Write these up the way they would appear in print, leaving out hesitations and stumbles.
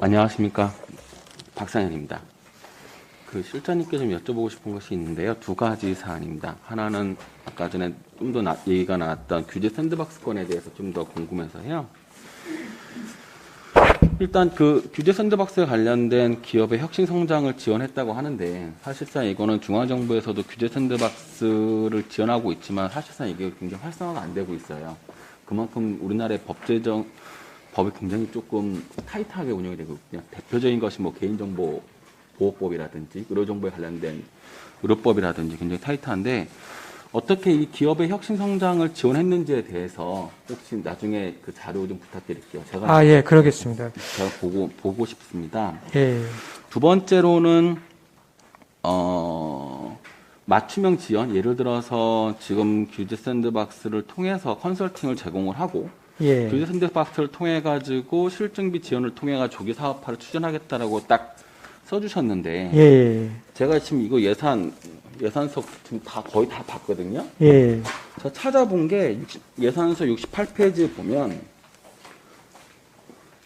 안녕하십니까. 박상현입니다. 그 실장님께 좀 여쭤보고 싶은 것이 있는데요. 두 가지 사안입니다. 하나는 아까 전에 좀 더 얘기가 나왔던 규제 샌드박스권에 대해서 좀 더 궁금해서요. 일단 그 규제 샌드박스에 관련된 기업의 혁신 성장을 지원했다고 하는데 사실상 이거는 중앙정부에서도 규제 샌드박스를 지원하고 있지만 사실상 이게 굉장히 활성화가 안 되고 있어요. 그만큼 우리나라의 법이 굉장히 조금 타이트하게 운영이 되고 있거든요. 대표적인 것이 뭐 개인정보보호법이라든지 의료정보에 관련된 의료법이라든지 굉장히 타이트한데 어떻게 이 기업의 혁신 성장을 지원했는지에 대해서 혹시 나중에 그 자료 좀 부탁드릴게요. 예, 그러겠습니다. 제가 보고 싶습니다. 예. 두 번째로는 맞춤형 지원, 예를 들어서 지금 규제 샌드박스를 통해서 컨설팅을 제공을 하고 예. 규제 샌드박스를 통해 가지고 실증비 지원을 통해 가지고 조기 사업화를 추진하겠다라고 딱 써주셨는데 예. 제가 지금 이거 예산서 지금 거의 다 봤거든요. 예. 제가 찾아본 게 예산서 68페이지에 보면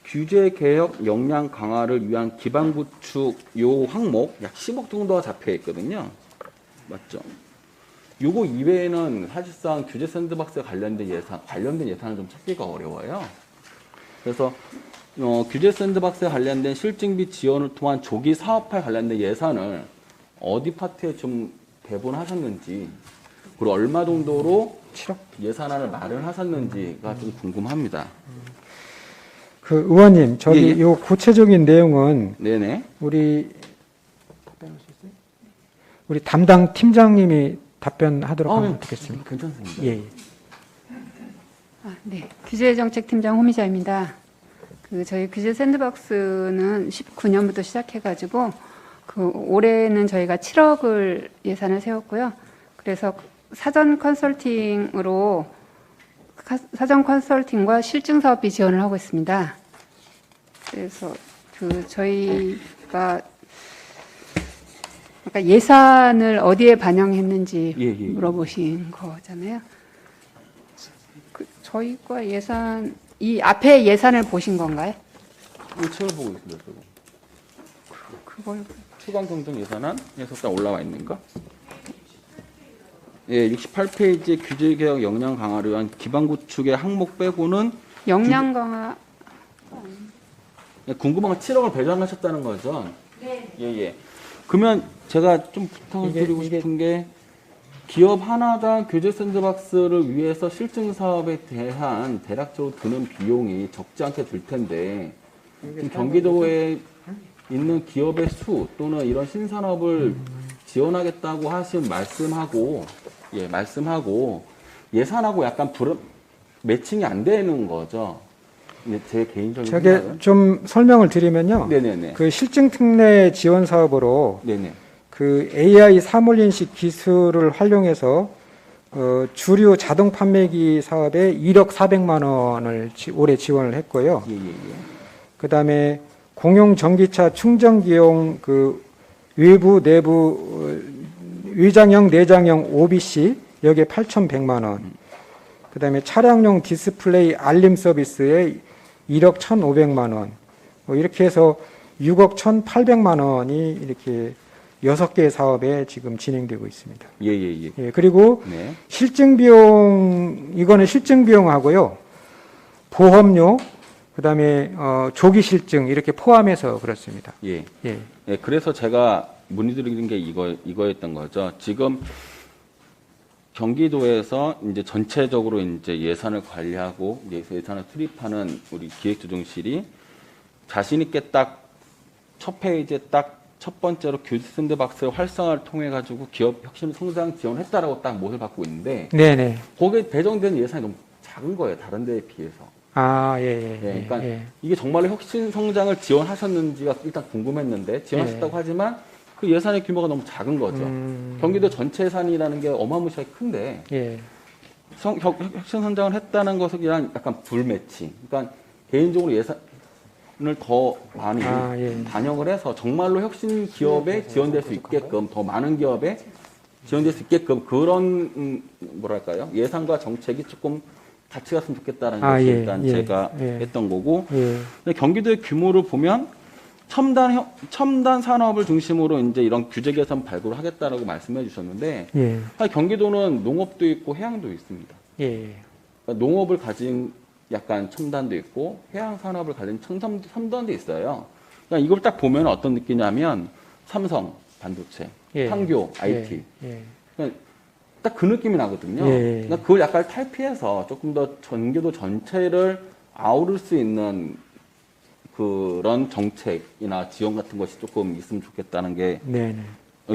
규제 개혁 역량 강화를 위한 기반 구축 요 항목 약 10억 정도가 잡혀 있거든요. 맞죠? 요거 이외에는 사실상 규제 샌드박스에 관련된 예산을 좀 찾기가 어려워요. 그래서 규제 샌드박스에 관련된 실증비 지원을 통한 조기 사업화에 관련된 예산을 어디 파트에 좀 배분하셨는지 그리고 얼마 정도로 7억? 예산안을 마련하셨는지가 좀 궁금합니다. 그 의원님, 저기 예. 요 구체적인 내용은 네네. 우리 담당 팀장님이 답변하도록 하면 어떻겠습니까? 괜찮습니다. 예. 네. 규제정책팀장 홍미자입니다. 저희 규제 샌드박스는 19년부터 시작해가지고 올해는 저희가 7억을 예산을 세웠고요. 그래서 사전 컨설팅과 실증 사업비 지원을 하고 있습니다. 그래서 저희가 아까 예산을 어디에 반영했는지 물어보신 거잖아요. 저희가 이 앞에 예산을 보신 건가요? 이거 책을 보고 있습니다. 그걸 추가 경정 예산안에서 딱 올라와 있는가? 예, 68페이지 규제 개혁 역량 강화를 위한 기반 구축의 항목 빼고는 역량 강화. 궁금한 건 7억을 배정하셨다는 거죠? 네. 예. 그러면 제가 좀 부탁을 드리고 싶은 게 기업 하나당 규제 샌드박스를 위해서 실증 사업에 대한 대략적으로 드는 비용이 적지 않게 들 텐데 지금 경기도에 있는 기업의 수 또는 이런 신산업을 지원하겠다고 하신 말씀하고 예산하고 약간 매칭이 안 되는 거죠. 제 개인적인 저게 생각은. 좀 설명을 드리면요. 네네네. 그 실증 특례 지원 사업으로 네네. 그 AI 사물 인식 기술을 활용해서 주류 자동 판매기 사업에 1억 400만 원을 올해 지원을 했고요. 예. 그다음에 공용 전기차 충전기용 그 외부 내부 위장형 내장형 OBC 여기에 8,100만 원. 그다음에 차량용 디스플레이 알림 서비스에 1억 1,500만 원. 이렇게 해서 6억 1,800만 원이 이렇게 6개의 사업에 지금 진행되고 있습니다. 예. 그리고 네. 이거는 실증 비용하고요. 보험료, 그다음에 조기 실증 이렇게 포함해서 그렇습니다. 예. 그래서 제가 문의드리는 게 이거였던 거죠. 지금 경기도에서 이제 전체적으로 이제 예산을 관리하고 예산을 수립하는 우리 기획조정실이 자신 있게 딱 첫 페이지에 딱 첫 번째로 규제 샌드박스의 활성화를 통해 가지고 기업 혁신 성장 지원했다라고 딱 못을 받고 있는데 네네. 거기에 배정된 예산이 너무 작은 거예요. 다른 데에 비해서. 그러니까 이게 정말로 혁신 성장을 지원하셨는지가 일단 궁금했는데 지원하셨다고 하지만 그 예산의 규모가 너무 작은 거죠. 경기도 전체 예산이라는 게 어마무시하게 큰데 혁신 성장을 했다는 것이랑 약간 불매치. 그러니까 개인적으로 예산을 더 많이 반영을 해서 정말로 혁신 기업에 지원될 수 있게끔 더 많은 기업에 지원될 수 있게끔 그런 뭐랄까요 예산과 정책이 조금 같이 갔으면 좋겠다라는 것이 일단 제가 했던 거고 근데 경기도의 규모를 보면 첨단 산업을 중심으로 이제 이런 규제 개선 발굴을 하겠다라고 말씀해 주셨는데, 예. 사실 경기도는 농업도 있고 해양도 있습니다. 예. 그러니까 농업을 가진 약간 첨단도 있고 해양 산업을 가진 첨단도 있어요. 그러니까 이걸 딱 보면 어떤 느낌이냐면 삼성 반도체, 예. 판교 IT, 예. 그러니까 딱 그 느낌이 나거든요. 예. 그러니까 그걸 약간 탈피해서 조금 더 전교도 전체를 아우를 수 있는 그런 정책이나 지원 같은 것이 조금 있으면 좋겠다는 게 네네.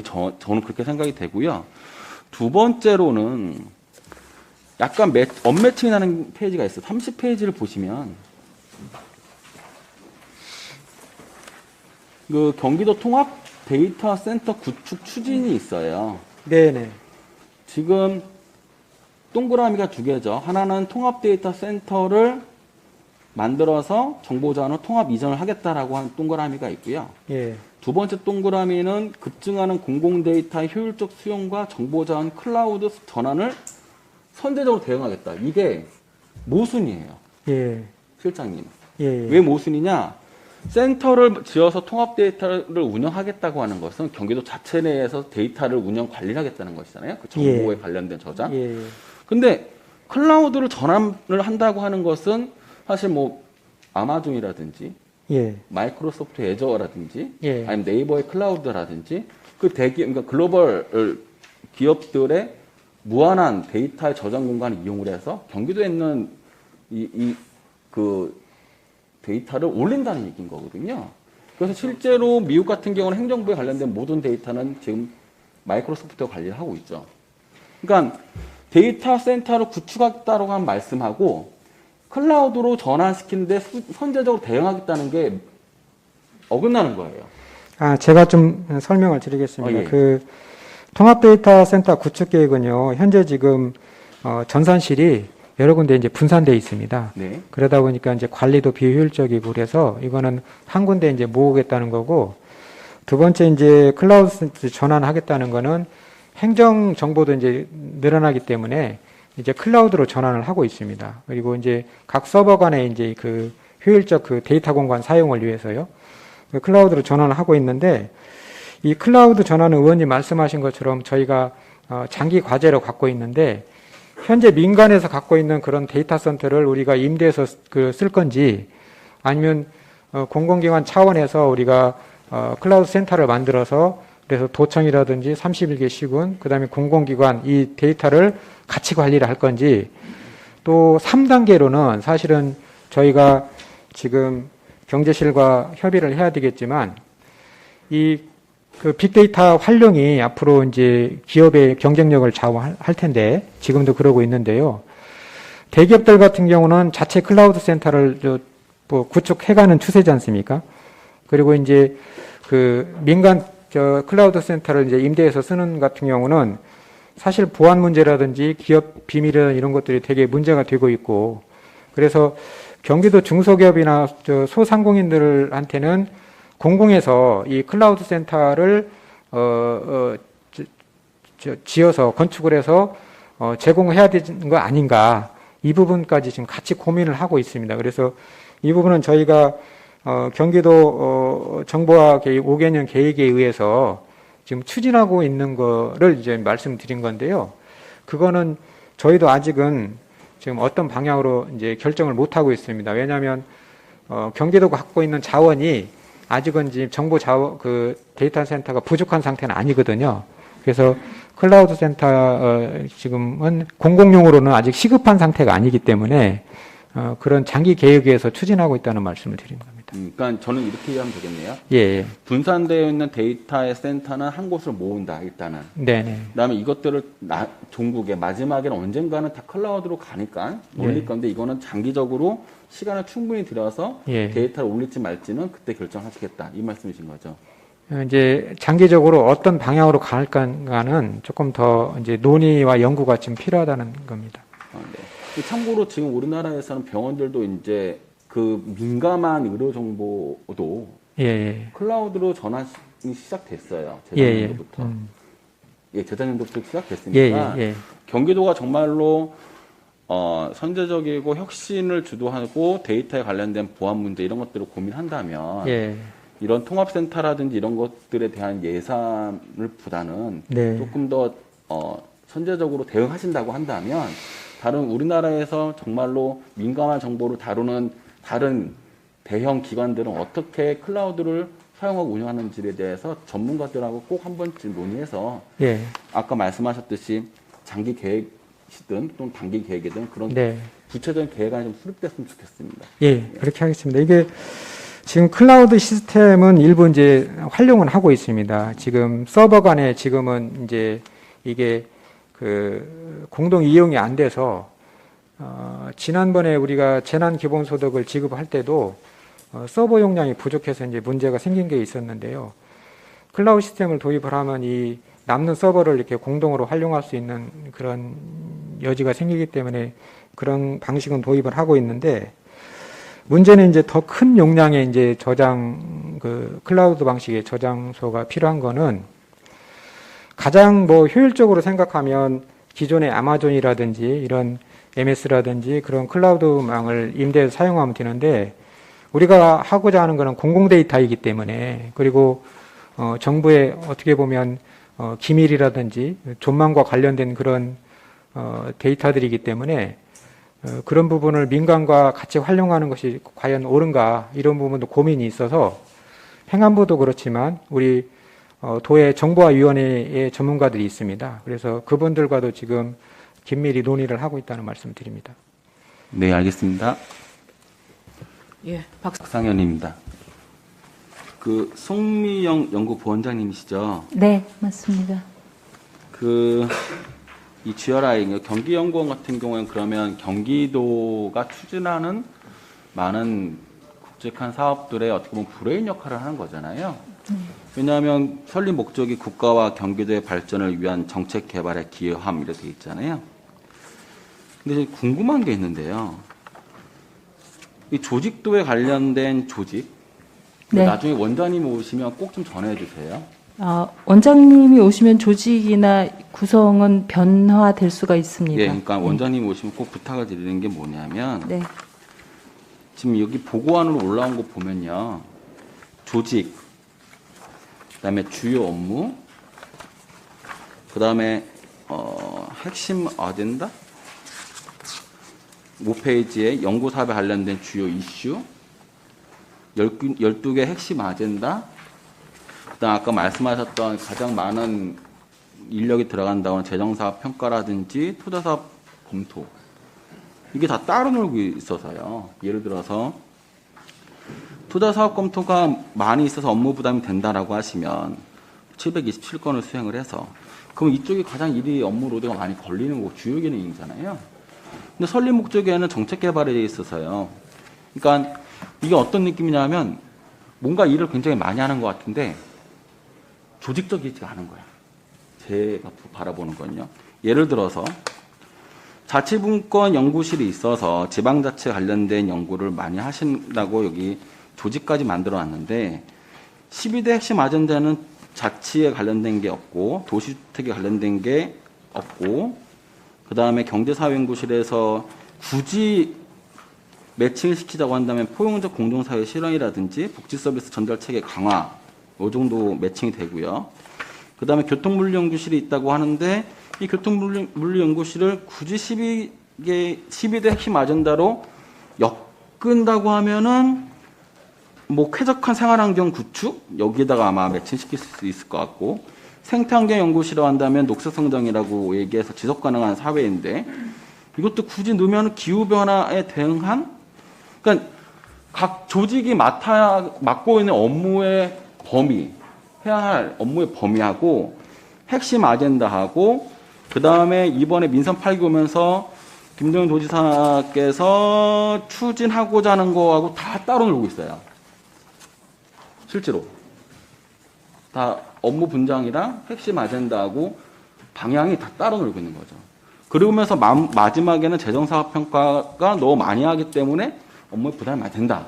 저는 그렇게 생각이 되고요. 두 번째로는 약간 언매칭이 나는 페이지가 있어요. 30페이지를 보시면 그 경기도 통합 데이터 센터 구축 추진이 있어요. 네네. 지금 동그라미가 두 개죠. 하나는 통합 데이터 센터를 만들어서 정보자원을 통합 이전을 하겠다라고 하는 동그라미가 있고요. 예. 두 번째 동그라미는 급증하는 공공 데이터의 효율적 수용과 정보자원 클라우드 전환을 선제적으로 대응하겠다. 이게 모순이에요. 예. 실장님. 예. 왜 모순이냐? 센터를 지어서 통합 데이터를 운영하겠다고 하는 것은 경기도 자체 내에서 데이터를 운영 관리를 하겠다는 것이잖아요. 그 정보에 관련된 저장. 예. 근데 클라우드를 전환을 한다고 하는 것은 사실 뭐 아마존이라든지 예. 마이크로소프트 애저라든지 예. 아니면 네이버의 클라우드라든지 그 그러니까 글로벌 기업들의 무한한 데이터의 저장 공간을 이용을 해서 경기도에 있는 그 데이터를 올린다는 얘기인 거거든요. 그래서 실제로 미국 같은 경우는 행정부에 관련된 모든 데이터는 지금 마이크로소프트가 관리를 하고 있죠. 그러니까 데이터 센터를 구축하겠다고 한 말씀하고 클라우드로 전환시키는데 선제적으로 대응하겠다는 게 어긋나는 거예요. 제가 좀 설명을 드리겠습니다. 예. 그 통합 데이터 센터 구축 계획은요, 현재 지금 전산실이 여러 군데 이제 분산되어 있습니다. 네. 그러다 보니까 이제 관리도 비효율적이고 그래서 이거는 한 군데 이제 모으겠다는 거고, 두 번째 이제 클라우드 전환하겠다는 거는 행정 정보도 이제 늘어나기 때문에 이제 클라우드로 전환을 하고 있습니다. 그리고 이제 각 서버 간에 이제 그 효율적 그 데이터 공간 사용을 위해서요. 그 클라우드로 전환을 하고 있는데, 이 클라우드 전환은 의원님 말씀하신 것처럼 저희가 장기 과제로 갖고 있는데, 현재 민간에서 갖고 있는 그런 데이터 센터를 우리가 임대해서 쓸 건지, 아니면 공공기관 차원에서 우리가 클라우드 센터를 만들어서 그래서 도청이라든지 31개 시군, 그 다음에 공공기관 이 데이터를 같이 관리를 할 건지, 또 3단계로는 사실은 저희가 지금 경제실과 협의를 해야 되겠지만, 그 빅데이터 활용이 앞으로 이제 기업의 경쟁력을 좌우할 텐데, 지금도 그러고 있는데요. 대기업들 같은 경우는 자체 클라우드 센터를 구축해가는 추세지 않습니까? 그리고 이제 그 민간 클라우드 센터를 이제 임대해서 쓰는 같은 경우는 사실 보안 문제라든지 기업 비밀이라든지 이런 것들이 되게 문제가 되고 있고, 그래서 경기도 중소기업이나 소상공인들한테는 공공에서 이 클라우드 센터를 지어서 건축을 해서 제공해야 되는 거 아닌가, 이 부분까지 지금 같이 고민을 하고 있습니다. 그래서 이 부분은 저희가 경기도 정보화 계획 5개년 계획에 의해서 지금 추진하고 있는 거를 이제 말씀드린 건데요. 그거는 저희도 아직은 지금 어떤 방향으로 이제 결정을 못 하고 있습니다. 왜냐하면 경기도가 갖고 있는 자원이 아직은 지금 그 데이터 센터가 부족한 상태는 아니거든요. 그래서 클라우드 센터 지금은 공공용으로는 아직 시급한 상태가 아니기 때문에 그런 장기 계획에서 추진하고 있다는 말씀을 드리는 겁니다. 그러니까 저는 이렇게 이해하면 되겠네요. 예. 분산되어 있는 데이터의 센터는 한 곳으로 모은다, 일단은. 네네. 그다음에 이것들을 종국에 마지막에는 언젠가는 다 클라우드로 가니까 올릴 건데, 이거는 장기적으로 시간을 충분히 들여서 데이터를 올릴지 말지는 그때 결정하시겠다, 이 말씀이신 거죠. 이제 장기적으로 어떤 방향으로 갈까는 조금 더 이제 논의와 연구가 지금 필요하다는 겁니다. 네. 참고로 지금 우리나라에서는 병원들도 이제 그 민감한 의료 정보도 클라우드로 전환이 시작됐어요. 재작년도부터. 재작년도부터 시작됐으니까 경기도가 정말로 선제적이고 혁신을 주도하고 데이터에 관련된 보안 문제 이런 것들을 고민한다면 이런 통합센터라든지 이런 것들에 대한 예산을 보다는 네. 조금 더 선제적으로 대응하신다고 한다면 다른 우리나라에서 정말로 민감한 정보를 다루는 다른 대형 기관들은 어떻게 클라우드를 사용하고 운영하는지에 대해서 전문가들하고 꼭 한 번쯤 논의해서 예. 아까 말씀하셨듯이 장기 계획이든 또는 단기 계획이든 그런 네. 구체적인 계획안이 좀 수립됐으면 좋겠습니다. 예, 그렇게 하겠습니다. 이게 지금 클라우드 시스템은 일부 이제 활용은 하고 있습니다. 지금 서버 간에 지금은 이제 이게 그 공동 이용이 안 돼서 지난번에 우리가 재난 기본소득을 지급할 때도 서버 용량이 부족해서 이제 문제가 생긴 게 있었는데요. 클라우드 시스템을 도입을 하면 이 남는 서버를 이렇게 공동으로 활용할 수 있는 그런 여지가 생기기 때문에 그런 방식은 도입을 하고 있는데 문제는 이제 더 큰 용량의 이제 저장 그 클라우드 방식의 저장소가 필요한 거는 가장 뭐 효율적으로 생각하면 기존의 아마존이라든지 이런 MS라든지 그런 클라우드망을 임대해서 사용하면 되는데 우리가 하고자 하는 것은 공공 데이터이기 때문에 그리고 정부의 어떻게 보면 기밀이라든지 존망과 관련된 그런 데이터들이기 때문에 그런 부분을 민간과 같이 활용하는 것이 과연 옳은가 이런 부분도 고민이 있어서 행안부도 그렇지만 우리 도의 정보화위원회의 전문가들이 있습니다. 그래서 그분들과도 지금 긴밀히 논의를 하고 있다는 말씀을 드립니다. 네, 알겠습니다. 예, 박상현입니다. 그 송미영 연구부원장님이시죠? 네, 맞습니다. 이 GRI 경기연구원 같은 경우에는 그러면 경기도가 추진하는 많은 굵직한 사업들의 어떻게 보면 브레인 역할을 하는 거잖아요. 왜냐하면 설립 목적이 국가와 경기도의 발전을 위한 정책 개발에 기여함 이렇게 돼 있잖아요. 근데 궁금한 게 있는데요. 이 조직도에 관련된 조직, 네. 나중에 원장님이 오시면 꼭 좀 전해주세요. 원장님이 오시면 조직이나 구성은 변화될 수가 있습니다. 예, 그러니까 원장님이 오시면 꼭 부탁을 드리는 게 뭐냐면 네. 지금 여기 보고안으로 올라온 거 보면요. 조직, 그다음에 주요 업무, 그다음에 핵심 어젠다 5페이지에 연구사업에 관련된 주요 이슈 12개 핵심 아젠다 그다음 아까 말씀하셨던 가장 많은 인력이 들어간다고 하는 재정사업 평가라든지 투자사업 검토 이게 다 따로 놀고 있어서요. 예를 들어서 투자사업 검토가 많이 있어서 업무 부담이 된다라고 하시면 727건을 수행을 해서 그럼 이쪽이 가장 일이 업무 로드가 많이 걸리는 거고 주요 기능이잖아요. 근데 설립 목적에는 정책 개발에 대해 있어서요. 그러니까 이게 어떤 느낌이냐면 뭔가 일을 굉장히 많이 하는 것 같은데 조직적이지 않은 거야. 제가 바라보는 건요. 예를 들어서 자치분권 연구실이 있어서 지방자치 관련된 연구를 많이 하신다고 여기 조직까지 만들어 놨는데 12대 핵심 아젠다는 자치에 관련된 게 없고 도시주택에 관련된 게 없고 그 다음에 경제사회연구실에서 굳이 매칭을 시키자고 한다면 포용적 공동사회 실현이라든지 복지서비스 전달체계 강화 이 정도 매칭이 되고요. 그 다음에 교통물리연구실이 있다고 하는데 이 교통물리연구실을 굳이 12대 핵심 아젠다로 엮은다고 하면은 뭐 쾌적한 생활환경 구축 여기다가 아마 매칭시킬 수 있을 것 같고 생태환경 연구실을 한다면 녹색성장이라고 얘기해서 지속가능한 사회인데 이것도 굳이 넣으면 기후변화에 대응한 그러니까 각 조직이 맡고 있는 업무의 범위 해야 할 업무의 범위하고 핵심 아젠다하고 그 다음에 이번에 민선 8기 오면서 김동연 도지사께서 추진하고자 하는 거하고 다 따로 놀고 있어요. 실제로 다 업무 분장이랑 핵심 아젠다하고 방향이 다 따로 놀고 있는 거죠. 그러면서 마지막에는 재정사업평가가 너무 많이 하기 때문에 업무에 부담이 많이 된다.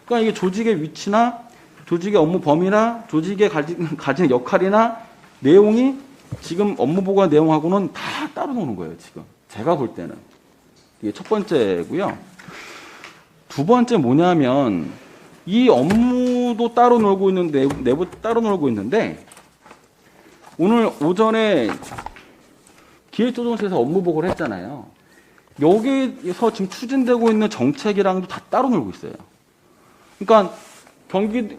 그러니까 이게 조직의 위치나 조직의 업무 범위나 조직의 가진 역할이나 내용이 지금 업무보고 내용하고는 다 따로 노는 거예요. 지금 제가 볼 때는. 이게 첫 번째고요. 두 번째 뭐냐면 이 업무 외부도 따로 놀고 있는데 내부 따로 놀고 있는데 오늘 오전에 기획조정실에서 업무 보고를 했잖아요. 여기서 지금 추진되고 있는 정책이랑도 다 따로 놀고 있어요. 그러니까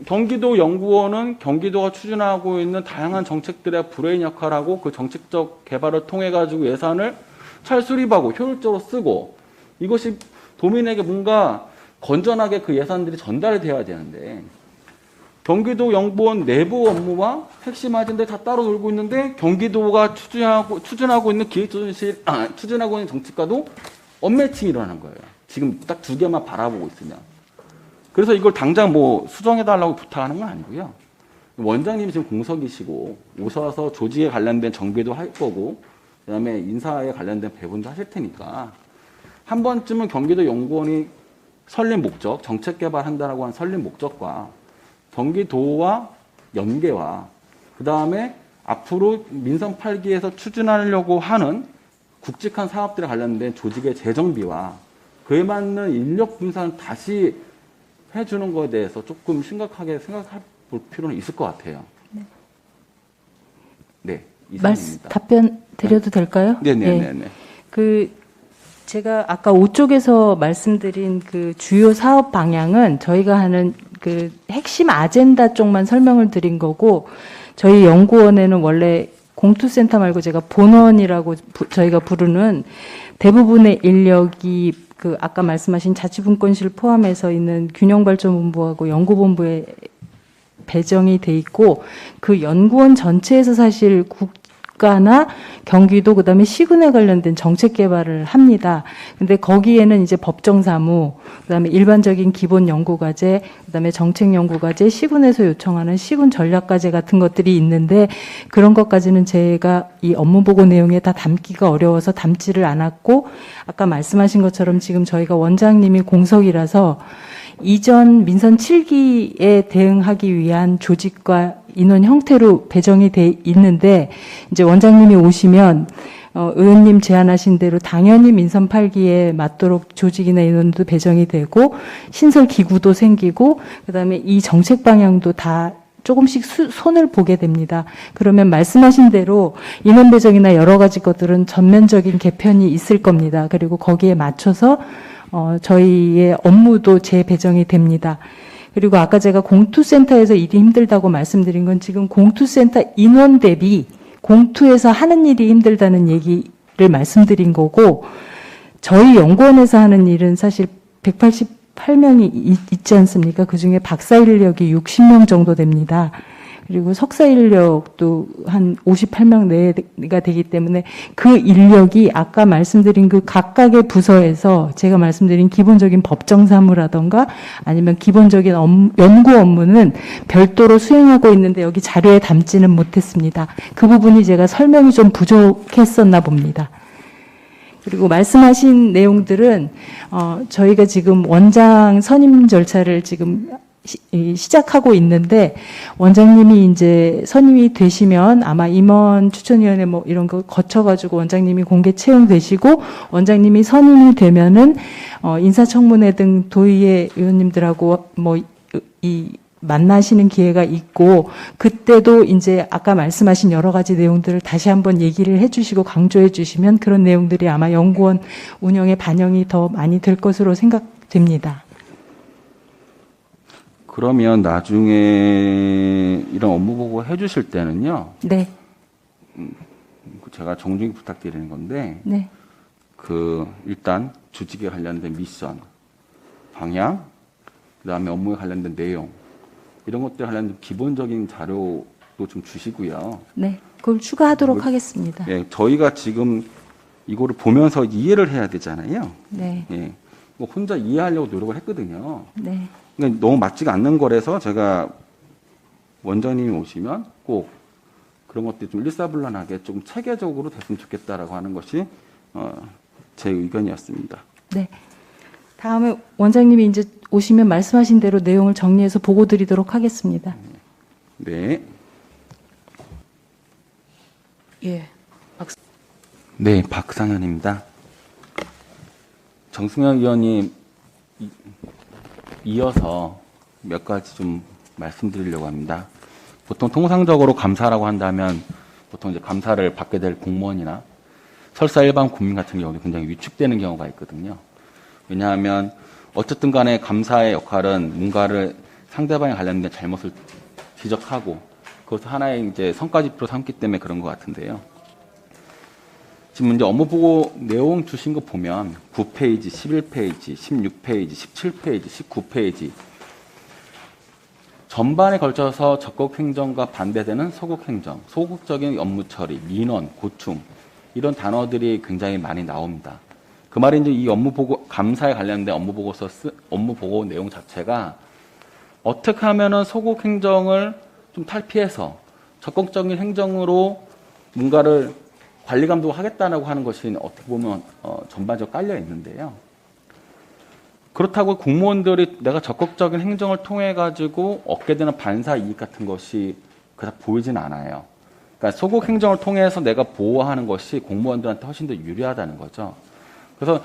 경기도 연구원은 경기도가 추진하고 있는 다양한 정책들의 브레인 역할하고 그 정책적 개발을 통해 가지고 예산을 잘 수립하고 효율적으로 쓰고 이것이 도민에게 뭔가 건전하게 그 예산들이 전달이 돼야 되는데 경기도 연구원 내부 업무와 핵심 아젠다에 다 따로 놀고 있는데 경기도가 추진하고 있는 기획조정실 추진하고 있는 정책과도 언매칭이 일어나는 거예요. 지금 딱 두 개만 바라보고 있으면. 그래서 이걸 당장 뭐 수정해달라고 부탁하는 건 아니고요. 원장님이 지금 공석이시고 오셔서 조직에 관련된 정비도 할 거고 그다음에 인사에 관련된 배분도 하실 테니까 한 번쯤은 경기도 연구원이 설립 목적, 정책 개발한다라고 한 설립 목적과 경기도와 연계와 그다음에 앞으로 민선 8기에서 추진하려고 하는 굵직한 사업들에 관련된 조직의 재정비와 그에 맞는 인력 분산을 다시 해주는 것에 대해서 조금 심각하게 생각해 볼 필요는 있을 것 같아요. 네, 이상입니다. 답변 드려도 될까요? 네네네. 제가 아까 5쪽에서 말씀드린 그 주요 사업 방향은 저희가 하는 그 핵심 아젠다 쪽만 설명을 드린 거고, 저희 연구원에는 원래 공투센터 말고 제가 본원이라고 저희가 부르는 대부분의 인력이 그 아까 말씀하신 자치분권실 포함해서 있는 균형발전본부하고 연구본부에 배정이 돼 있고, 그 연구원 전체에서 사실 국가나 경기도 그다음에 시군에 관련된 정책 개발을 합니다. 근데 거기에는 이제 법정사무, 그다음에 일반적인 기본 연구과제, 그다음에 정책 연구과제, 시군에서 요청하는 시군 전략과제 같은 것들이 있는데 그런 것까지는 제가 이 업무 보고 내용에 다 담기가 어려워서 담지를 않았고, 아까 말씀하신 것처럼 지금 저희가 원장님이 공석이라서 이전 민선 7기에 대응하기 위한 조직과 인원 형태로 배정이 돼 있는데, 이제 원장님이 오시면 의원님 제안하신 대로 당연히 민선 8기에 맞도록 조직이나 인원도 배정이 되고 신설 기구도 생기고 그다음에 이 정책 방향도 다 조금씩 손을 보게 됩니다. 그러면 말씀하신 대로 인원 배정이나 여러 가지 것들은 전면적인 개편이 있을 겁니다. 그리고 거기에 맞춰서 저희의 업무도 재배정이 됩니다. 그리고 아까 제가 공투센터에서 일이 힘들다고 말씀드린 건 지금 공투센터 인원 대비 공투에서 하는 일이 힘들다는 얘기를 말씀드린 거고, 저희 연구원에서 하는 일은 사실 188명이 있지 않습니까? 그중에 박사 인력이 60명 정도 됩니다. 그리고 석사 인력도 한 58명 내가 되기 때문에 그 인력이 아까 말씀드린 그 각각의 부서에서 제가 말씀드린 기본적인 법정사무라던가 아니면 기본적인 연구 업무는 별도로 수행하고 있는데 여기 자료에 담지는 못했습니다. 그 부분이 제가 설명이 좀 부족했었나 봅니다. 그리고 말씀하신 내용들은 저희가 지금 원장 선임 절차를 지금 시작하고 있는데, 원장님이 이제 선임이 되시면 아마 임원 추천위원회 뭐 이런 거 거쳐가지고 원장님이 공개 채용되시고, 원장님이 선임이 되면은 인사청문회 등 도의회 의원님들하고 뭐 만나시는 기회가 있고, 그때도 이제 아까 말씀하신 여러 가지 내용들을 다시 한번 얘기를 해주시고 강조해 주시면 그런 내용들이 아마 연구원 운영에 반영이 더 많이 될 것으로 생각됩니다. 그러면 나중에 이런 업무 보고 해주실 때는요. 네. 제가 정중히 부탁드리는 건데, 네. 일단 조직에 관련된 미션, 방향, 그다음에 업무에 관련된 내용, 이런 것들에 관련된 기본적인 자료도 좀 주시고요. 네. 그걸 추가하도록 하겠습니다. 예, 저희가 지금 이거를 보면서 이해를 해야 되잖아요. 네. 예, 뭐 혼자 이해하려고 노력을 했거든요. 네. 그러니까 너무 맞지가 않는 거라서 제가 원장님이 오시면 꼭 그런 것들이 좀 일사불란하게 좀 체계적으로 됐으면 좋겠다라고 하는 것이 제 의견이었습니다. 네. 다음에 원장님이 이제 오시면 말씀하신 대로 내용을 정리해서 보고 드리도록 하겠습니다. 네. 예. 네, 박상현입니다. 정승현 의원님 이어서 몇 가지 좀 말씀드리려고 합니다. 보통 통상적으로 감사라고 한다면 보통 이제 감사를 받게 될 공무원이나 설사 일반 국민 같은 경우는 굉장히 위축되는 경우가 있거든요. 왜냐하면 어쨌든 간에 감사의 역할은 뭔가를 상대방에 관련된 잘못을 지적하고 그것을 하나의 이제 성과지표로 삼기 때문에 그런 것 같은데요. 지금 이제 업무보고 내용 주신 거 보면 9페이지, 11페이지, 16페이지, 17페이지, 19페이지 전반에 걸쳐서 적극 행정과 반대되는 소극 행정, 소극적인 업무 처리, 민원, 고충 이런 단어들이 굉장히 많이 나옵니다. 그 말이 이제 이 업무보고 감사에 관련된 업무보고 내용 자체가 어떻게 하면은 소극 행정을 좀 탈피해서 적극적인 행정으로 뭔가를 관리 감독하겠다라고 하는 것이 어떻게 보면 전반적으로 깔려 있는데요. 그렇다고 공무원들이 내가 적극적인 행정을 통해 가지고 얻게 되는 반사 이익 같은 것이 그닥 보이진 않아요. 그러니까 소극 행정을 통해서 내가 보호하는 것이 공무원들한테 훨씬 더 유리하다는 거죠. 그래서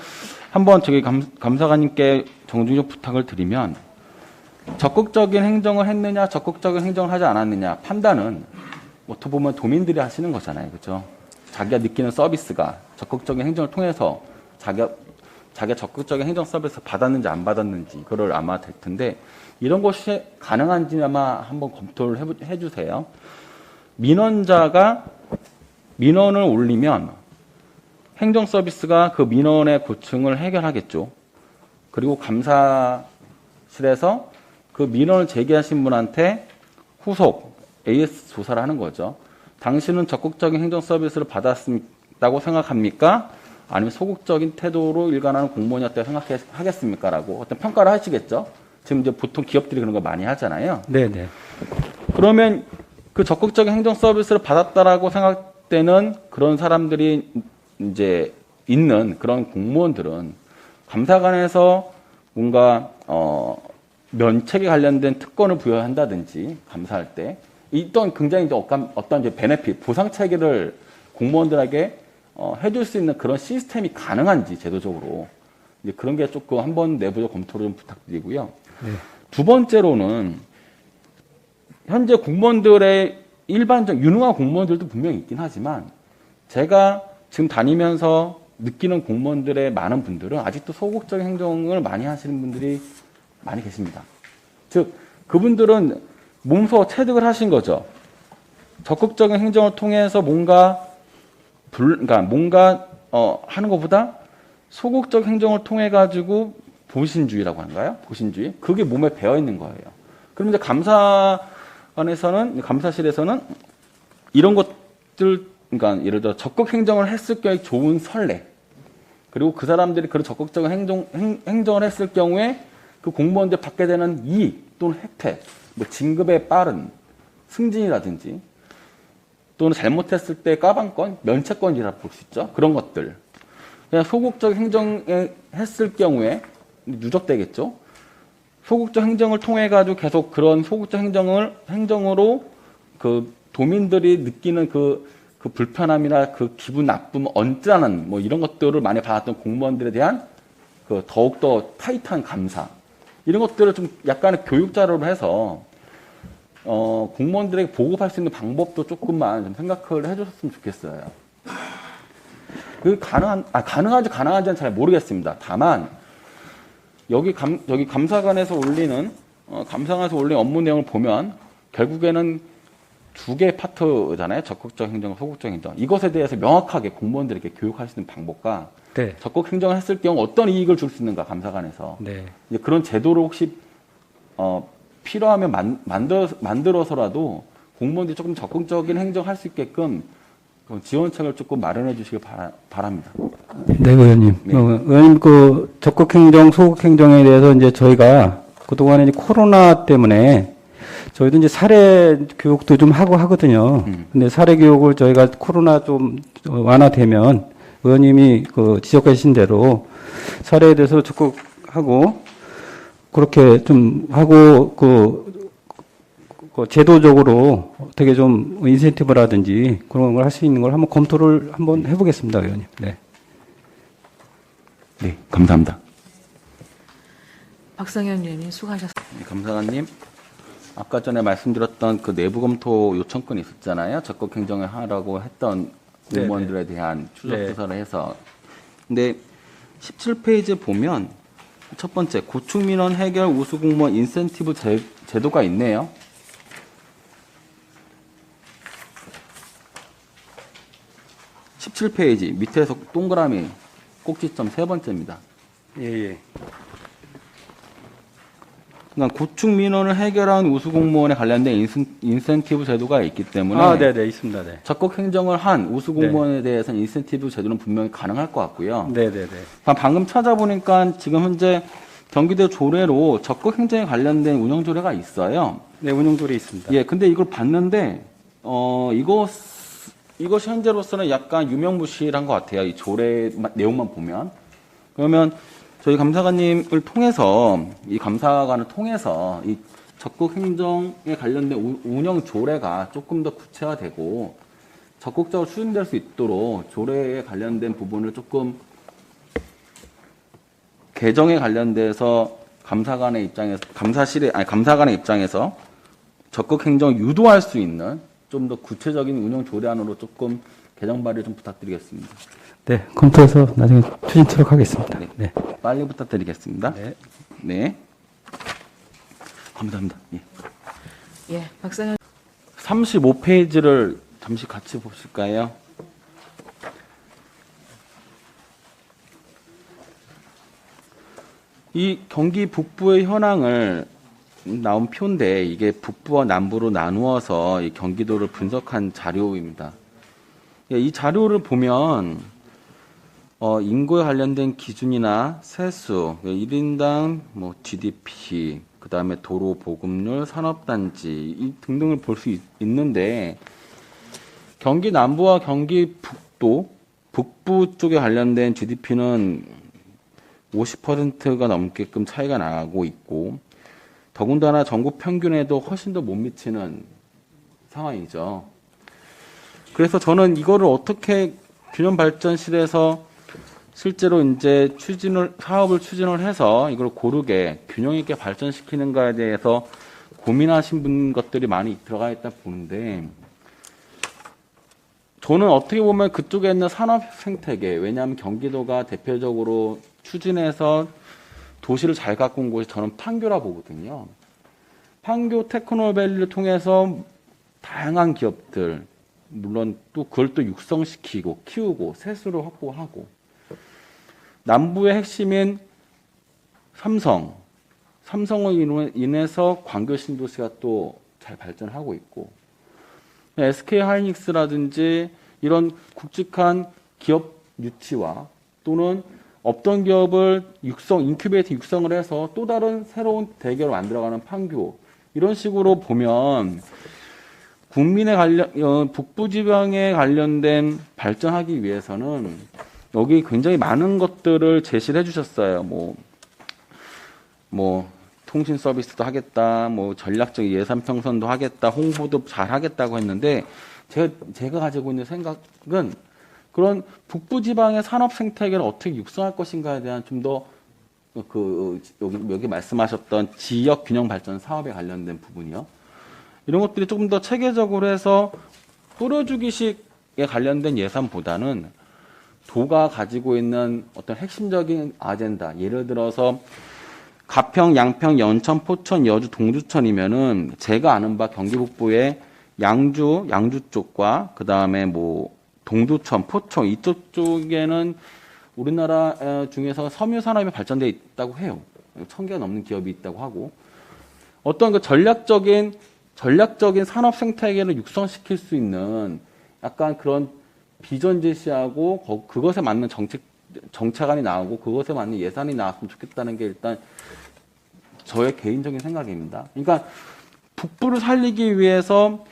한번 저기 감사관님께 정중히 부탁을 드리면 적극적인 행정을 했느냐, 적극적인 행정을 하지 않았느냐 판단은 어떻게 보면 도민들이 하시는 거잖아요, 그렇죠? 자기가 느끼는 서비스가 적극적인 행정을 통해서 자기가 적극적인 행정 서비스 받았는지 안 받았는지 그걸 아마 될 텐데 이런 것이 가능한지 아마 한번 검토를 해주세요. 민원자가 민원을 올리면 행정 서비스가 그 민원의 고충을 해결하겠죠. 그리고 감사실에서 그 민원을 제기하신 분한테 후속 AS 조사를 하는 거죠. 당신은 적극적인 행정 서비스를 받았다고 생각합니까? 아니면 소극적인 태도로 일관하는 공무원이었다고 생각하겠습니까? 라고 어떤 평가를 하시겠죠. 지금 이제 보통 기업들이 그런 거 많이 하잖아요. 네네. 그러면 그 적극적인 행정 서비스를 받았다라고 생각되는 그런 사람들이 이제 있는 그런 공무원들은 감사관에서 뭔가 면책에 관련된 특권을 부여한다든지 감사할 때 어떤 굉장히 어떤 이제 베네핏 보상 체계를 공무원들에게 해줄 수 있는 그런 시스템이 가능한지 제도적으로 이제 그런 게 조금 한번 내부적 검토를 좀 부탁드리고요. 네. 두 번째로는 현재 공무원들의 일반적 유능한 공무원들도 분명히 있긴 하지만 제가 지금 다니면서 느끼는 공무원들의 많은 분들은 아직도 소극적인 행정을 많이 하시는 분들이 많이 계십니다. 즉 그분들은 몸소 체득을 하신 거죠. 적극적인 행정을 통해서 뭔가 하는 것보다 소극적 행정을 통해 가지고 보신주의라고 하는가요? 보신주의? 그게 몸에 배어 있는 거예요. 그럼 이제 감사실에서는 이런 것들, 그러니까 예를 들어 적극 행정을 했을 경우에 좋은 선례, 그리고 그 사람들이 그런 적극적인 행정을 했을 경우에 그 공무원들 받게 되는 이익 또는 혜택, 뭐 진급에 빠른 승진이라든지 또는 잘못했을 때 까방권, 면책권이라 볼 수 있죠. 그런 것들. 그냥 소극적 행정을 했을 경우에 누적되겠죠. 소극적 행정을 통해 가지고 계속 그런 소극적 행정으로 그 도민들이 느끼는 그 불편함이나 그 기분 나쁨, 언짢은 뭐 이런 것들을 많이 받았던 공무원들에 대한 그 더욱더 타이트한 감사. 이런 것들을 좀 약간의 교육 자료로 해서 공무원들에게 보급할 수 있는 방법도 조금만 좀 생각을 해주셨으면 좋겠어요. 그 가능한지는 잘 모르겠습니다. 다만 여기 감사관에서 올린 업무 내용을 보면 결국에는 두 개의 파트잖아요. 적극적 행정, 소극적 행정. 이것에 대해서 명확하게 공무원들에게 교육할 수 있는 방법과 네. 적극 행정을 했을 경우 어떤 이익을 줄 수 있는가 감사관에서 네. 이제 그런 제도를 혹시 필요하면 만들어서라도 공무원들이 조금 적극적인 행정할 수 있게끔 지원책을 조금 마련해 주시길 바랍니다. 네, 의원님. 네. 의원님 그 적극 행정, 소극 행정에 대해서 이제 저희가 그동안에 이제 코로나 때문에 저희도 이제 사례 교육도 좀 하고 하거든요. 근데 사례 교육을 저희가 코로나 좀 완화되면 의원님이 그 지적하신 대로 사례에 대해서 적극하고 그렇게 좀 하고 그 제도적으로 어떻게 좀 인센티브라든지 그런 걸 할 수 있는 걸 한번 검토를 한번 해보겠습니다, 의원님. 네. 네, 감사합니다. 박상현 의원님 수고하셨습니다. 네, 감사관님. 아까 전에 말씀드렸던 그 내부 검토 요청권이 있었잖아요. 적극 행정을 하라고 했던 공무원들에 대한 추적 조사를 해서. 근데 17페이지에 보면 첫 번째 고충 민원 해결 우수 공무원 인센티브 제도가 있네요. (17페이지) 밑에서 동그라미 꼭지점 세 번째입니다. 예. 그러니까 고충 민원을 해결한 우수 공무원에 관련된 인센티브 제도가 있기 때문에 있습니다. 네. 적극 행정을 한 우수 공무원에 대해서는 인센티브 제도는 분명히 가능할 것 같고요. 네네네. 방금 찾아보니까 지금 현재 경기도 조례로 적극 행정에 관련된 운영 조례가 있어요. 네, 운영조례 있습니다. 예, 근데 이걸 봤는데 이것이 현재로서는 약간 유명무실한 것 같아요. 이 조례 내용만 보면. 그러면 저희 감사관님을 통해서 이 감사관을 통해서 이 적극 행정에 관련된 운영 조례가 조금 더 구체화되고 적극적으로 추진될 수 있도록 조례에 관련된 부분을 조금 개정에 관련돼서 감사관의 입장에서 감사관의 입장에서 적극 행정을 유도할 수 있는 좀 더 구체적인 운영 조례안으로 조금 개정 발의 좀 부탁드리겠습니다. 네, 검토해서 나중에 추진토록 하겠습니다. 네. 빨리 부탁드리겠습니다. 네. 감사합니다. 예, 박상현 35페이지를 잠시 같이 보실까요? 이 경기 북부의 현황을 나온 표인데 이게 북부와 남부로 나누어서 이 경기도를 분석한 자료입니다. 이 자료를 보면 인구에 관련된 기준이나 세수, 1인당 뭐 GDP, 그 다음에 도로 보급률, 산업단지 등등을 볼 수 있는데 경기 남부와 경기 북부 쪽에 관련된 GDP는 50%가 넘게끔 차이가 나고 있고 더군다나 전국 평균에도 훨씬 더 못 미치는 상황이죠. 그래서 저는 이거를 어떻게 균형발전실에서 실제로 이제 사업을 추진을 해서 이걸 고르게 균형 있게 발전시키는가에 대해서 고민하신 것들이 많이 들어가 있다 보는데 저는 어떻게 보면 그쪽에 있는 산업 생태계, 왜냐하면 경기도가 대표적으로 추진해서 도시를 잘 가꾼 곳이 저는 판교라 보거든요. 판교 테크노밸리를 통해서 다양한 기업들, 물론 또 그걸 또 육성시키고 키우고 세수를 확보하고 남부의 핵심인 삼성으로 인해서 광교 신도시가 또 잘 발전하고 있고 SK 하이닉스라든지 이런 굵직한 기업 유치와 또는 없던 기업을 인큐베이터 육성을 해서 또 다른 새로운 대기업을 만들어가는 판교 이런 식으로 보면 북부 지방에 관련된 발전하기 위해서는 여기 굉장히 많은 것들을 제시를 해주셨어요. 뭐 통신 서비스도 하겠다, 뭐 전략적 예산 편성도 하겠다, 홍보도 잘 하겠다고 했는데 제가 가지고 있는 생각은 그런 북부 지방의 산업 생태계를 어떻게 육성할 것인가에 대한 좀 더 여기 말씀하셨던 지역 균형 발전 사업에 관련된 부분이요. 이런 것들이 조금 더 체계적으로 해서 뿌려주기식에 관련된 예산보다는 도가 가지고 있는 어떤 핵심적인 아젠다, 예를 들어서 가평, 양평, 연천, 포천, 여주, 동두천이면은 제가 아는 바 경기 북부의 양주 쪽과 그 다음에 뭐 동두천, 포천 이쪽 쪽에는 우리나라 중에서 섬유 산업이 발전돼 있다고 해요. 1000개가 넘는 기업이 있다고 하고 어떤 그 전략적인 산업 생태계를 육성시킬 수 있는 약간 그런 비전 제시하고 그것에 맞는 정책안이 나오고 그것에 맞는 예산이 나왔으면 좋겠다는 게 일단 저의 개인적인 생각입니다. 그러니까 북부를 살리기 위해서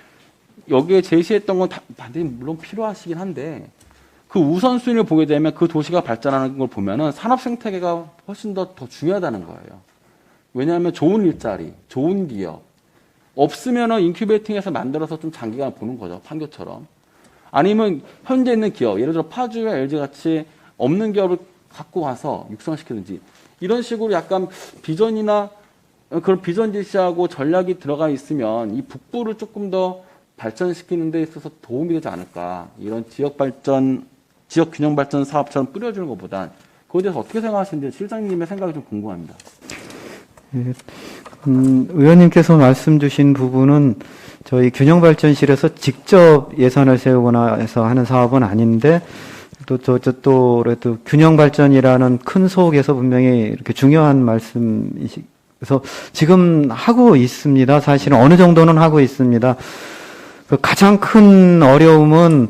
여기에 제시했던 건 반드시 물론 필요하시긴 한데 그 우선순위를 보게 되면 그 도시가 발전하는 걸 보면은 산업 생태계가 훨씬 더 중요하다는 거예요. 왜냐하면 좋은 일자리, 좋은 기업 없으면은 인큐베이팅해서 만들어서 좀 장기간 보는 거죠. 판교처럼. 아니면 현재 있는 기업, 예를 들어 파주와 LG 같이 없는 기업을 갖고 와서 육성시키든지 이런 식으로 약간 비전이나 그런 비전 제시하고 전략이 들어가 있으면 이 북부를 조금 더 발전시키는 데 있어서 도움이 되지 않을까. 이런 지역 균형 발전 사업처럼 뿌려주는 것보단 그거에 대해서 어떻게 생각하시는지 실장님의 생각이 좀 궁금합니다. 의원님께서 말씀 주신 부분은 저희 균형발전실에서 직접 예산을 세우거나 해서 하는 사업은 아닌데 그래도 균형발전이라는 큰 속에서 분명히 이렇게 중요한 말씀이셔서 지금 하고 있습니다. 사실은 어느 정도는 하고 있습니다. 그 가장 큰 어려움은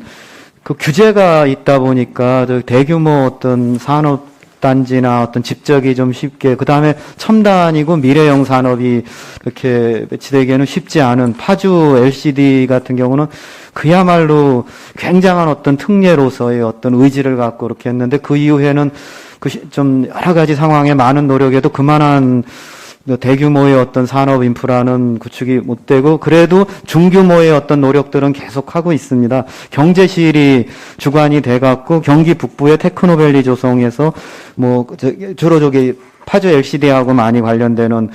그 규제가 있다 보니까 대규모 어떤 산업단지나 어떤 집적이 좀 쉽게, 그 다음에 첨단이고 미래형 산업이 이렇게 배치되기에는 쉽지 않은 파주 LCD 같은 경우는 그야말로 굉장한 어떤 특례로서의 어떤 의지를 갖고 이렇게 했는데 그 이후에는 좀 여러 가지 상황에 많은 노력에도 그만한 대규모의 어떤 산업 인프라는 구축이 못 되고 그래도 중규모의 어떤 노력들은 계속하고 있습니다. 경제실이 주관이 돼 갖고 경기 북부의 테크노밸리 조성에서 주로 저기 파주 LCD하고 많이 관련되는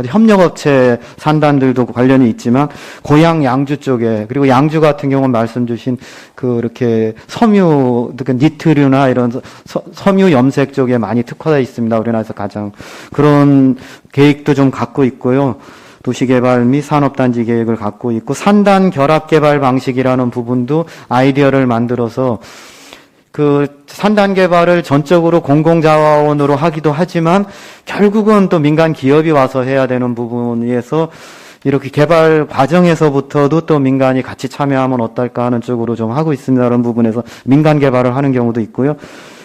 협력업체 산단들도 관련이 있지만 고향 양주 쪽에, 그리고 양주 같은 경우는 말씀 주신 이렇게 섬유, 니트류나 이런 섬유 염색 쪽에 많이 특화되어 있습니다. 우리나라에서 가장 그런 계획도 좀 갖고 있고요. 도시개발 및 산업단지 계획을 갖고 있고 산단 결합개발 방식이라는 부분도 아이디어를 만들어서 산단 개발을 전적으로 공공자원으로 하기도 하지만 결국은 또 민간 기업이 와서 해야 되는 부분에서 이렇게 개발 과정에서부터도 또 민간이 같이 참여하면 어떨까 하는 쪽으로 좀 하고 있습니다. 그런 부분에서 민간 개발을 하는 경우도 있고요.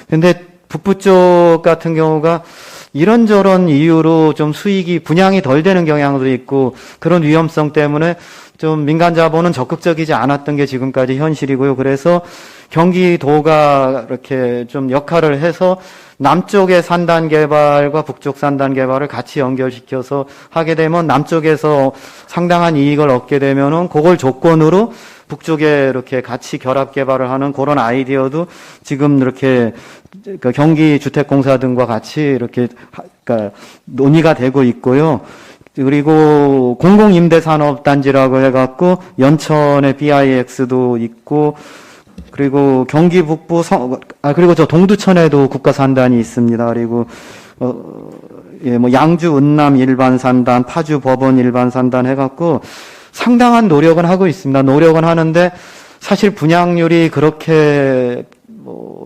근데 북부 쪽 같은 경우가 이런저런 이유로 좀 수익이 분양이 덜 되는 경향도 있고 그런 위험성 때문에 좀 민간 자본은 적극적이지 않았던 게 지금까지 현실이고요. 그래서 경기도가 이렇게 좀 역할을 해서 남쪽의 산단 개발과 북쪽 산단 개발을 같이 연결시켜서 하게 되면 남쪽에서 상당한 이익을 얻게 되면은 그걸 조건으로 북쪽에 이렇게 같이 결합 개발을 하는 그런 아이디어도 지금 이렇게 경기주택공사 등과 같이 이렇게 논의가 되고 있고요. 그리고 공공임대산업단지라고 해갖고 연천에 BIX도 있고, 그리고 경기 북부 그리고 저 동두천에도 국가산단이 있습니다. 그리고 양주 은남 일반산단, 파주 법원 일반산단 해갖고 상당한 노력은 하고 있습니다. 노력은 하는데 사실 분양률이 그렇게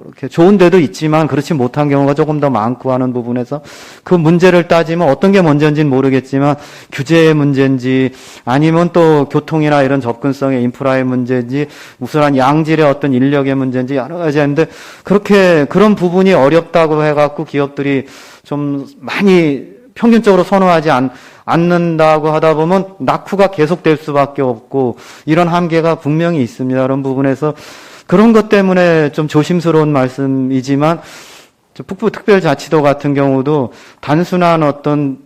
이렇게 좋은 데도 있지만 그렇지 못한 경우가 조금 더 많고 하는 부분에서 그 문제를 따지면 어떤 게 먼저인지는 모르겠지만 규제의 문제인지 아니면 또 교통이나 이런 접근성의 인프라의 문제인지 우선한 양질의 어떤 인력의 문제인지 여러 가지 있는데 그런 부분이 어렵다고 해갖고 기업들이 좀 많이 평균적으로 선호하지 않는다고 하다 보면 낙후가 계속될 수밖에 없고 이런 한계가 분명히 있습니다. 그런 부분에서 그런 것 때문에 좀 조심스러운 말씀이지만 북부특별자치도 같은 경우도 단순한 어떤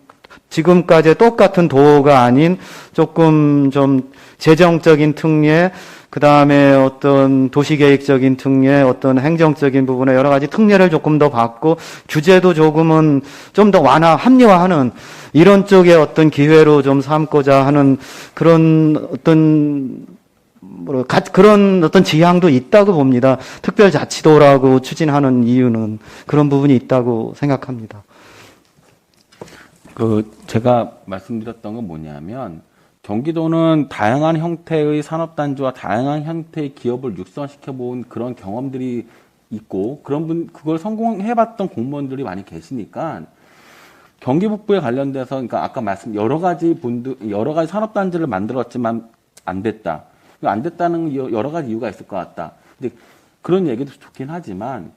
지금까지의 똑같은 도가 아닌 조금 좀 재정적인 특례, 그 다음에 어떤 도시계획적인 특례, 어떤 행정적인 부분에 여러 가지 특례를 조금 더 받고 규제도 조금은 좀 더 합리화하는 이런 쪽의 어떤 기회로 좀 삼고자 하는 그런 어떤 지향도 있다고 봅니다. 특별자치도라고 추진하는 이유는 그런 부분이 있다고 생각합니다. 제가 말씀드렸던 건 뭐냐면, 경기도는 다양한 형태의 산업단지와 다양한 형태의 기업을 육성시켜본 그런 경험들이 있고, 그걸 성공해봤던 공무원들이 많이 계시니까, 경기 북부에 관련돼서, 그러니까 아까 여러 가지 산업단지를 만들었지만 안 됐다. 안 됐다는 여러 가지 이유가 있을 것 같다. 근데 그런 얘기도 좋긴 하지만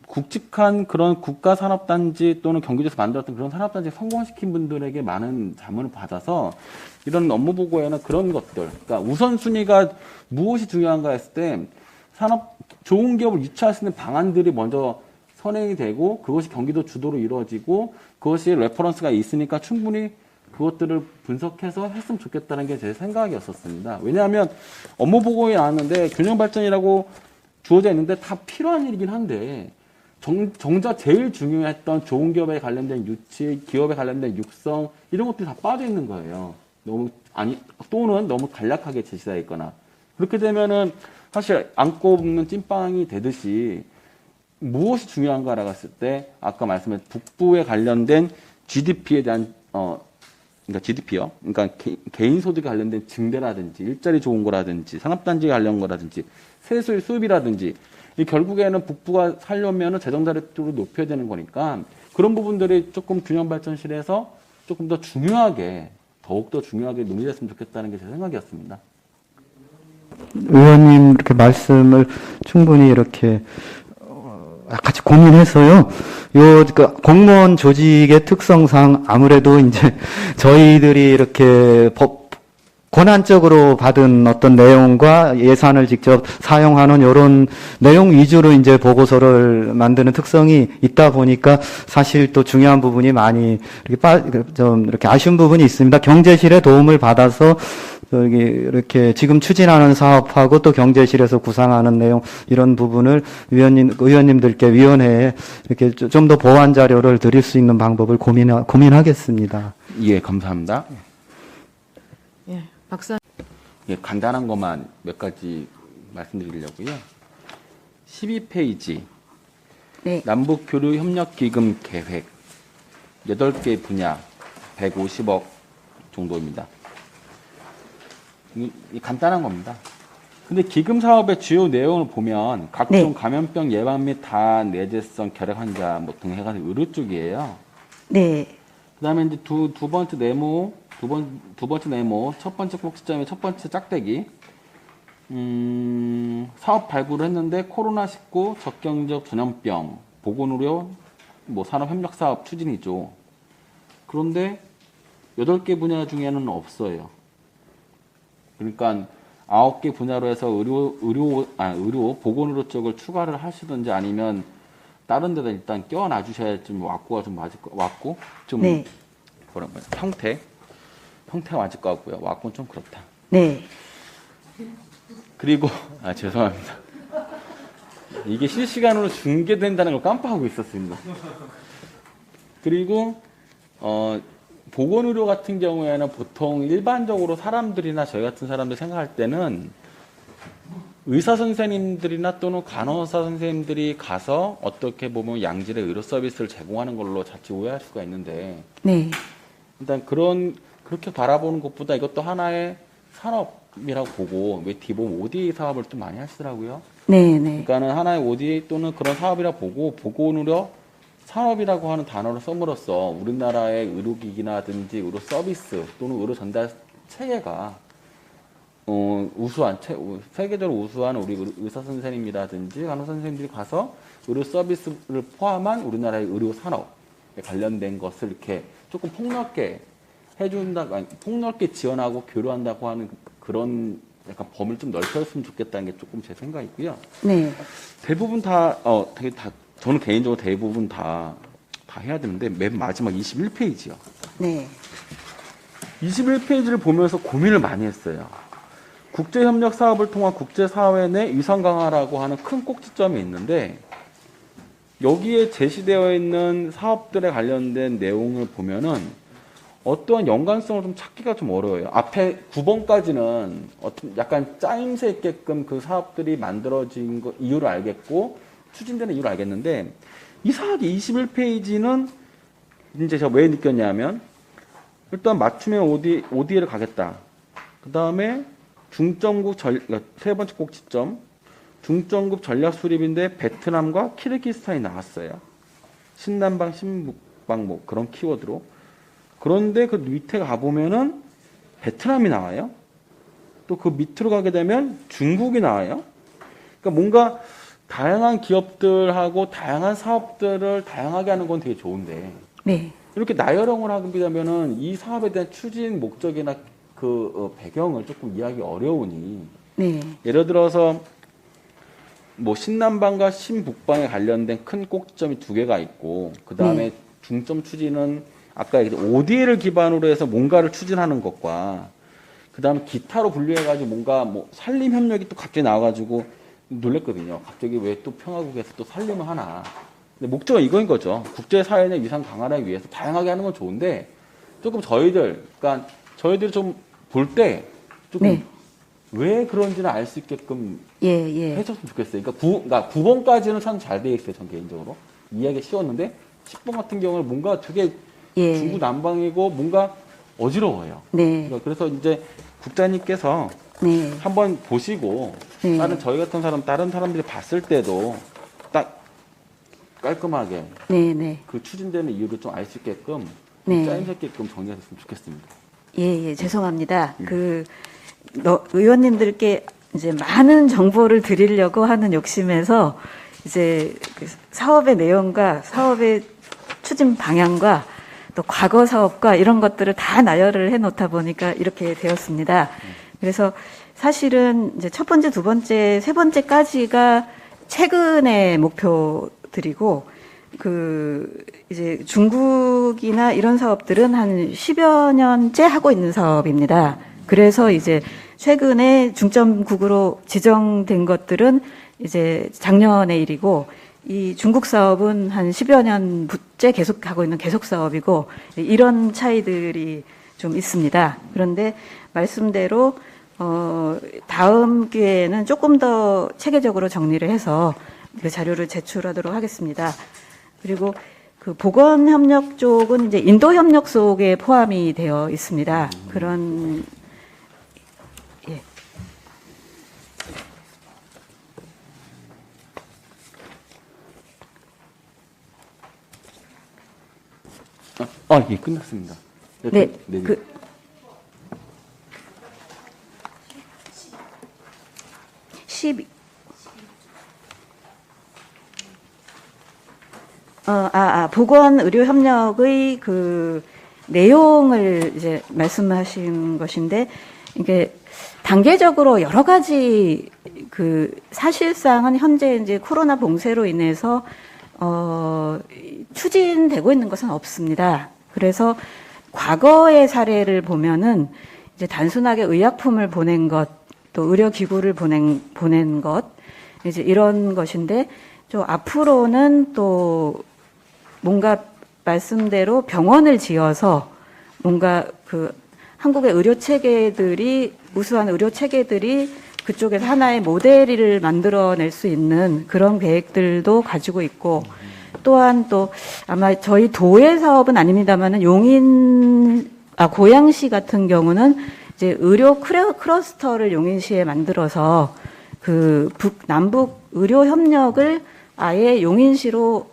굵직한 그런 국가산업단지 또는 경기도에서 만들었던 그런 산업단지 성공시킨 분들에게 많은 자문을 받아서 이런 업무 보고에는 그런 것들, 그러니까 우선순위가 무엇이 중요한가 했을 때 좋은 기업을 유치할 수 있는 방안들이 먼저 선행이 되고 그것이 경기도 주도로 이루어지고 그것이 레퍼런스가 있으니까 충분히 그것들을 분석해서 했으면 좋겠다는 게 제 생각이었었습니다. 왜냐하면 업무 보고에 나왔는데 균형 발전이라고 주어져 있는데 다 필요한 일이긴 한데 정작 제일 중요했던 좋은 기업에 관련된 유치, 기업에 관련된 육성 이런 것들이 다 빠져 있는 거예요. 또는 너무 간략하게 제시되어 있거나 그렇게 되면은 사실 안고 먹는 찐빵이 되듯이 무엇이 중요한가라고 했을 때 아까 말씀드린 북부에 관련된 GDP에 대한 그러니까 GDP요. 그러니까 개인 소득에 관련된 증대라든지 일자리 좋은 거라든지 산업단지에 관련 거라든지 세수의 수입이라든지 이 결국에는 북부가 살려면은 재정자립도를 높여야 되는 거니까 그런 부분들이 조금 균형발전실에서 조금 더 중요하게 더욱더 중요하게 논의됐으면 좋겠다는 게 제 생각이었습니다. 의원님 이렇게 말씀을 충분히 이렇게 같이 고민해서요. 그 공무원 조직의 특성상 아무래도 이제 저희들이 이렇게 권한적으로 받은 어떤 내용과 예산을 직접 사용하는 이런 내용 위주로 이제 보고서를 만드는 특성이 있다 보니까 사실 또 중요한 부분이 많이 좀 이렇게 아쉬운 부분이 있습니다. 경제실의 도움을 받아서 이렇게 지금 추진하는 사업하고 또 경제실에서 구상하는 내용 이런 부분을 의원님들께 위원회에 이렇게 좀 더 보완 자료를 드릴 수 있는 방법을 고민하겠습니다. 예, 감사합니다. 예, 박사. 예, 간단한 것만 몇 가지 말씀드리려고요. 12페이지 네. 남북교류협력기금 계획 8개 분야 150억 정도입니다. 이 간단한 겁니다. 근데 기금 사업의 주요 내용을 보면 각종 감염병 예방 및 다내재성 결핵 환자 등 해가지고 의료 쪽이에요. 네. 그다음에 이제 두 번째 네모 첫 번째 꼭지점의 첫 번째 짝대기 사업 발굴을 했는데 코로나19 적경적 전염병 보건의료 산업협력사업 추진이죠. 그런데 8개 분야 중에는 없어요. 그러니까 9개 분야로 해서 의료 보건의료 쪽을 추가를 하시든지 아니면 다른 데다 일단 껴놔 주셔야 좀 왁구가 좀 맞을 거 왁구 좀 네. 형태가 맞을 것 같고요. 왁구는 좀 그렇다. 네. 그리고 죄송합니다. 이게 실시간으로 중계된다는 걸 깜빡하고 있었습니다. 그리고 보건의료 같은 경우에는 보통 일반적으로 사람들이나 저희 같은 사람들 생각할 때는 의사 선생님들이나 또는 간호사 선생님들이 가서 어떻게 보면 양질의 의료 서비스를 제공하는 걸로 자칫 오해할 수가 있는데 네. 일단 그렇게 바라보는 것보다 이것도 하나의 산업이라고 보고 왜 디봄 ODA 사업을 좀 많이 하시더라고요. 네. 네. 그러니까는 하나의 ODA 또는 그런 사업이라 보고 보건의료 산업이라고 하는 단어를 써므로써 우리나라의 의료기기라든지 의료 서비스 또는 의료 전달 체계가 세계적으로 우수한 우리 의사 선생님이라든지 간호사 선생님들이 가서 의료 서비스를 포함한 우리나라의 의료 산업에 관련된 것을 이렇게 조금 폭넓게 폭넓게 지원하고 교류한다고 하는 그런 약간 범위를 좀 넓혔으면 좋겠다는 게 조금 제 생각이고요. 네. 대부분 저는 개인적으로 대부분 다 해야 되는데 맨 마지막 21페이지요. 네. 21페이지를 보면서 고민을 많이 했어요. 국제협력 사업을 통한 국제사회 내 위상 강화라고 하는 큰 꼭지점이 있는데 여기에 제시되어 있는 사업들에 관련된 내용을 보면은 어떠한 연관성을 좀 찾기가 좀 어려워요. 앞에 9번까지는 약간 짜임새 있게끔 그 사업들이 만들어진 이유를 알겠고 추진되는 이유를 알겠는데 이상하게 21페이지는 이제 제가 왜 느꼈냐면 일단 맞춤형 ODA를 가겠다. 그 다음에 세 번째 꼭지점 중점급 전략 수립인데 베트남과 키르기스탄이 나왔어요. 신남방, 신북방 그런 키워드로. 그런데 그 밑에 가보면은 베트남이 나와요. 또 그 밑으로 가게 되면 중국이 나와요. 그러니까 뭔가 다양한 기업들하고 다양한 사업들을 다양하게 하는 건 되게 좋은데 네. 이렇게 나열형을 하게 되면은 이 사업에 대한 추진 목적이나 그 배경을 조금 이해하기 어려우니 네. 예를 들어서 신남방과 신북방에 관련된 큰 꼭지점이 2개가 있고 그 다음에 중점 추진은 아까 얘기했던 ODA를 기반으로 해서 뭔가를 추진하는 것과 그 다음에 기타로 분류해가지고 뭔가 산림협력이 또 갑자기 나와가지고 놀랬거든요. 갑자기 왜 또 평화국에서 또 산림을 하나. 근데 목적은 이거인 거죠. 국제사회의 위상 강화를 위해서 다양하게 하는 건 좋은데 조금 그러니까 저희들이 좀 볼 때 조금 네. 왜 그런지는 알 수 있게끔 예. 해줬으면 좋겠어요. 그러니까 9번까지는 참 잘 돼 있어요. 전 개인적으로. 이해하기 쉬웠는데 10번 같은 경우는 뭔가 되게 예. 중구난방이고 뭔가 어지러워요. 네. 그래서 이제 국장님께서 네. 한번 보시고 네. 저희 같은 다른 사람들이 봤을 때도 딱 깔끔하게 네. 그 추진되는 이유를 좀 알 수 있게끔 네. 짜임새게끔 정리하셨으면 좋겠습니다. 예, 죄송합니다. 의원님들께 이제 많은 정보를 드리려고 하는 욕심에서 이제 그 사업의 내용과 사업의 추진 방향과 또 과거 사업과 이런 것들을 다 나열을 해 놓다 보니까 이렇게 되었습니다. 그래서 사실은 이제 첫 번째, 두 번째, 세 번째까지가 최근의 목표들이고 이제 중국이나 이런 사업들은 한 10여 년째 하고 있는 사업입니다. 그래서 이제 최근에 중점국으로 지정된 것들은 이제 작년의 일이고, 이 중국 사업은 한 10여 년째 계속하고 있는 계속 사업이고, 이런 차이들이 좀 있습니다. 그런데 말씀대로, 다음 기회에는 조금 더 체계적으로 정리를 해서 그 자료를 제출하도록 하겠습니다. 그리고 그 보건협력 쪽은 이제 인도협력 속에 포함이 되어 있습니다. 그런, 예. 예, 끝났습니다. 네, 네. 보건의료협력의 그 내용을 이제 말씀하신 것인데, 이게 단계적으로 여러 가지 사실상은 현재 이제 코로나 봉쇄로 인해서 추진되고 있는 것은 없습니다. 그래서 과거의 사례를 보면은 이제 단순하게 의약품을 보낸 것, 또 의료기구를 보낸 것, 이제 이런 것인데, 좀 앞으로는 또 뭔가 말씀대로 병원을 지어서 뭔가 한국의 우수한 의료 체계들이 그쪽에서 하나의 모델을 만들어낼 수 있는 그런 계획들도 가지고 있고, 또한 또 아마 저희 도의 사업은 아닙니다만은 고양시 같은 경우는 이제 의료 클러스터를 용인시에 만들어서 남북 의료 협력을 아예 용인시로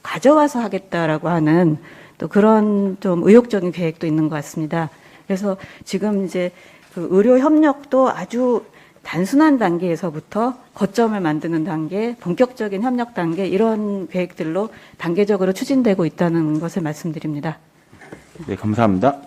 가져와서 하겠다라고 하는 또 그런 좀 의욕적인 계획도 있는 것 같습니다. 그래서 지금 이제 의료 협력도 아주 단순한 단계에서부터 거점을 만드는 단계, 본격적인 협력 단계, 이런 계획들로 단계적으로 추진되고 있다는 것을 말씀드립니다. 네, 감사합니다.